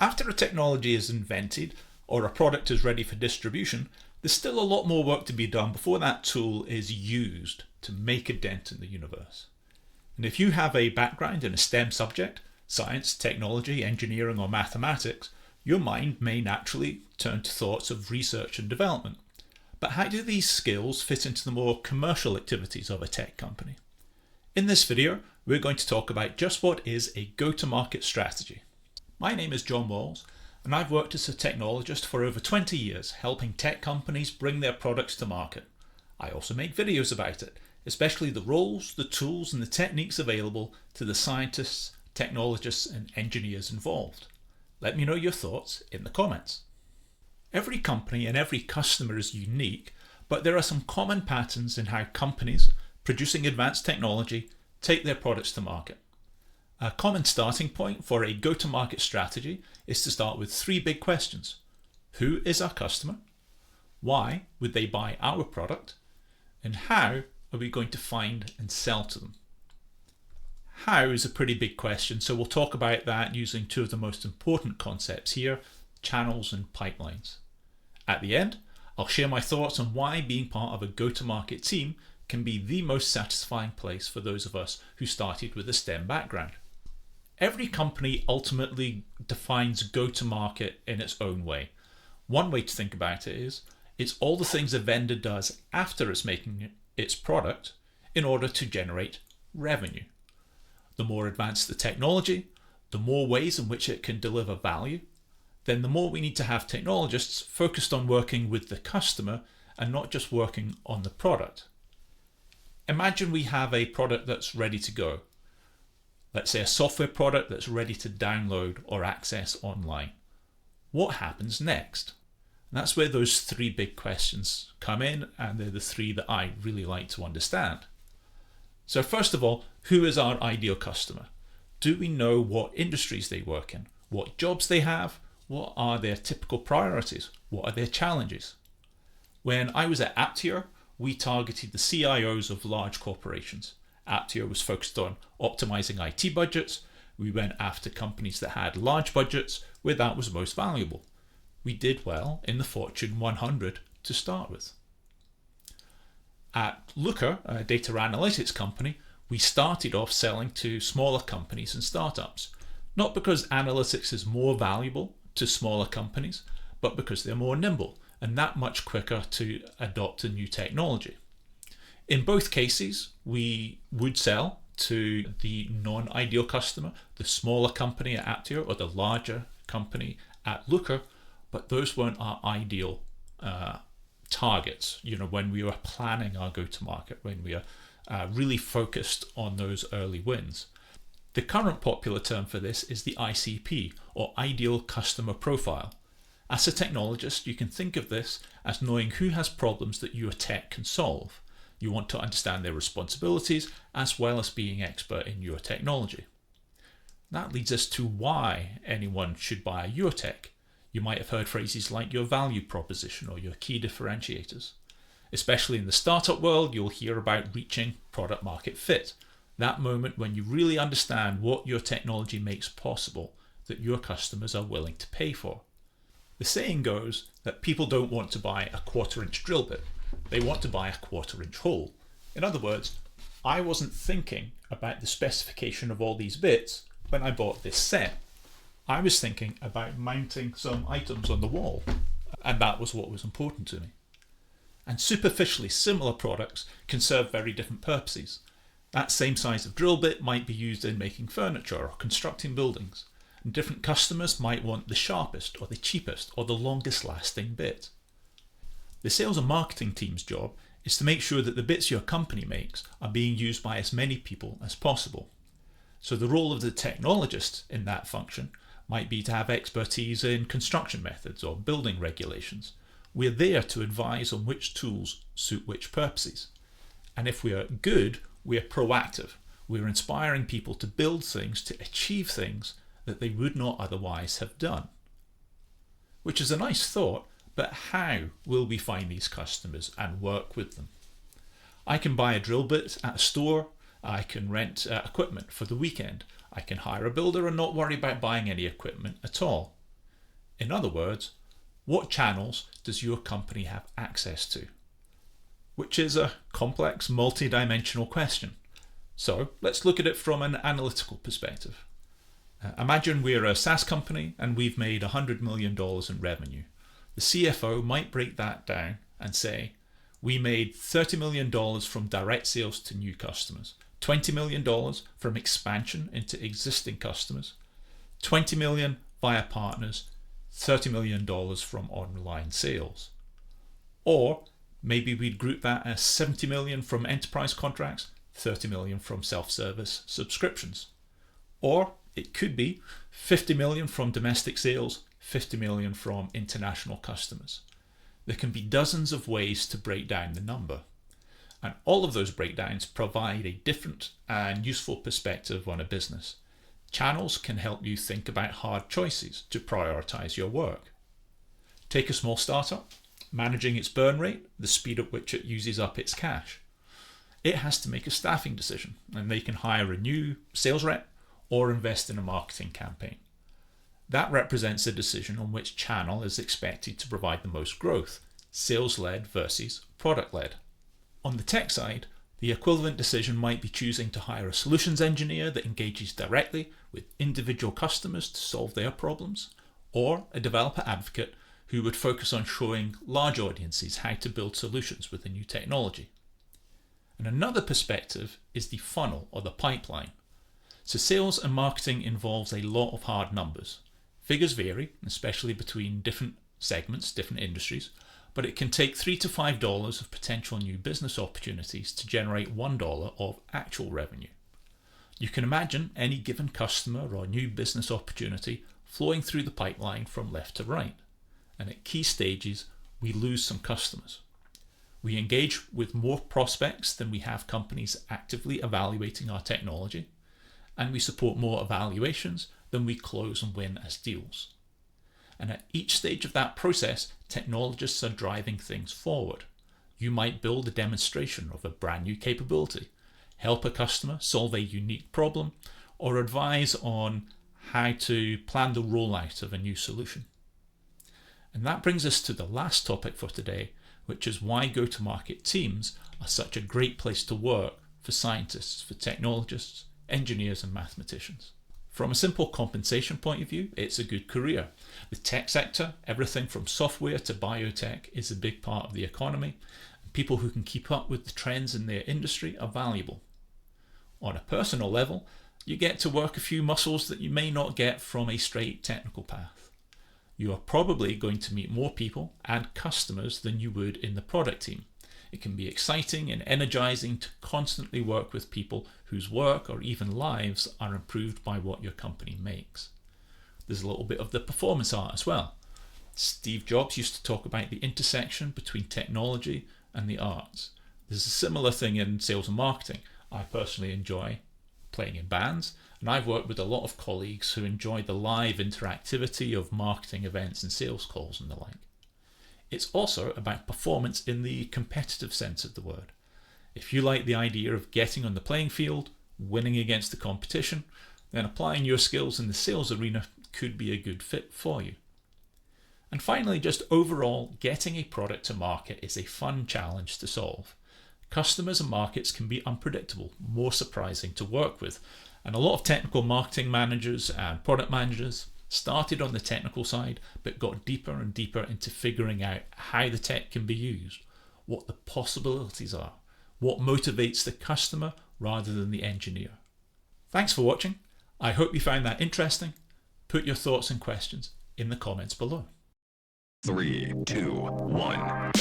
After a technology is invented or a product is ready for distribution, there's still a lot more work to be done before that tool is used to make a dent in the universe. And if you have a background in a STEM subject, science, technology, engineering, or mathematics, your mind may naturally turn to thoughts of research and development. But how do these skills fit into the more commercial activities of a tech company? In this video, we're going to talk about just what is a go-to-market strategy. My name is John Walls, and I've worked as a technologist for over 20 years, helping tech companies bring their products to market. I also make videos about it, especially the roles, the tools, and the techniques available to the scientists, technologists, and engineers involved. Let me know your thoughts in the comments. Every company and every customer is unique, but there are some common patterns in how companies producing advanced technology take their products to market. A common starting point for a go-to-market strategy is to start with three big questions. Who is our customer? Why would they buy our product? And how are we going to find and sell to them? How is a pretty big question, so we'll talk about that using two of the most important concepts here, channels and pipelines. At the end, I'll share my thoughts on why being part of a go-to-market team can be the most satisfying place for those of us who started with a STEM background. Every company ultimately defines go-to-market in its own way. One way to think about it is, it's all the things a vendor does after it's making its product in order to generate revenue. The more advanced the technology, the more ways in which it can deliver value, then the more we need to have technologists focused on working with the customer and not just working on the product. Imagine we have a product that's ready to go. Let's say a software product that's ready to download or access online. What happens next? And that's where those three big questions come in, and they're the three that I really like to understand. So first of all, who is our ideal customer? Do we know what industries they work in? What jobs they have? What are their typical priorities? What are their challenges? When I was at Aptior, we targeted the CIOs of large corporations. Aptior was focused on optimizing IT budgets. We went after companies that had large budgets where that was most valuable. We did well in the Fortune 100 to start with. At Looker, a data analytics company, we started off selling to smaller companies and startups, not because analytics is more valuable to smaller companies, but because they're more nimble and that much quicker to adopt a new technology. In both cases, we would sell to the non-ideal customer, the smaller company at Aptior or the larger company at Looker, but those weren't our ideal targets, when we were planning our go-to-market, when we are really focused on those early wins. The current popular term for this is the ICP, or Ideal Customer Profile. As a technologist, you can think of this as knowing who has problems that your tech can solve. You want to understand their responsibilities as well as being expert in your technology. That leads us to why anyone should buy your tech. You might have heard phrases like your value proposition or your key differentiators. Especially in the startup world, you'll hear about reaching product market fit. That moment when you really understand what your technology makes possible that your customers are willing to pay for. The saying goes that people don't want to buy a 1/4-inch drill bit. They want to buy a 1/4-inch hole. In other words, I wasn't thinking about the specification of all these bits when I bought this set. I was thinking about mounting some items on the wall, and that was what was important to me. And superficially similar products can serve very different purposes. That same size of drill bit might be used in making furniture or constructing buildings, and different customers might want the sharpest or the cheapest or the longest lasting bit. The sales and marketing team's job is to make sure that the bits your company makes are being used by as many people as possible. So the role of the technologist in that function might be to have expertise in construction methods or building regulations. We're there to advise on which tools suit which purposes. And if we are good, we're proactive. We're inspiring people to build things, to achieve things that they would not otherwise have done. Which is a nice thought, but how will we find these customers and work with them? I can buy a drill bit at a store. I can rent equipment for the weekend. I can hire a builder and not worry about buying any equipment at all. In other words, what channels does your company have access to? Which is a complex, multi-dimensional question. So let's look at it from an analytical perspective. Imagine we're a SaaS company and we've made $100 million in revenue. The CFO might break that down and say, we made $30 million from direct sales to new customers, $20 million from expansion into existing customers, $20 million via partners, $30 million from online sales. Or maybe we'd group that as $70 million from enterprise contracts, $30 million from self-service subscriptions. Or it could be $50 million from domestic sales, $50 million from international customers. There can be dozens of ways to break down the number. And all of those breakdowns provide a different and useful perspective on a business. Channels can help you think about hard choices to prioritize your work. Take a small startup, managing its burn rate, the speed at which it uses up its cash. It has to make a staffing decision, and they can hire a new sales rep or invest in a marketing campaign. That represents a decision on which channel is expected to provide the most growth, sales-led versus product-led. On the tech side, the equivalent decision might be choosing to hire a solutions engineer that engages directly with individual customers to solve their problems, or a developer advocate who would focus on showing large audiences how to build solutions with a new technology. And another perspective is the funnel or the pipeline. So sales and marketing involves a lot of hard numbers. Figures vary, especially between different segments, different industries, but it can take $3 to $5 of potential new business opportunities to generate $1 of actual revenue. You can imagine any given customer or new business opportunity flowing through the pipeline from left to right. And at key stages, we lose some customers. We engage with more prospects than we have companies actively evaluating our technology, and we support more evaluations than we close and win as deals. And at each stage of that process, technologists are driving things forward. You might build a demonstration of a brand new capability, help a customer solve a unique problem, or advise on how to plan the rollout of a new solution. And that brings us to the last topic for today, which is why go-to-market teams are such a great place to work for scientists, for technologists, engineers, and mathematicians. From a simple compensation point of view, it's a good career. The tech sector, everything from software to biotech, is a big part of the economy, and people who can keep up with the trends in their industry are valuable. On a personal level, you get to work a few muscles that you may not get from a straight technical path. You are probably going to meet more people and customers than you would in the product team. It can be exciting and energizing to constantly work with people whose work or even lives are improved by what your company makes. There's a little bit of the performance art as well. Steve Jobs used to talk about the intersection between technology and the arts. There's a similar thing in sales and marketing. I personally enjoy playing in bands, and I've worked with a lot of colleagues who enjoy the live interactivity of marketing events and sales calls and the like. It's also about performance in the competitive sense of the word. If you like the idea of getting on the playing field, winning against the competition, then applying your skills in the sales arena could be a good fit for you. And finally, just overall, getting a product to market is a fun challenge to solve. Customers and markets can be unpredictable, more surprising to work with, and a lot of technical marketing managers and product managers started on the technical side but got deeper and deeper into figuring out how the tech can be used, what the possibilities are, what motivates the customer rather than the engineer. Thanks for watching. I hope you found that interesting. Put your thoughts and questions in the comments below. 3, 2, 1.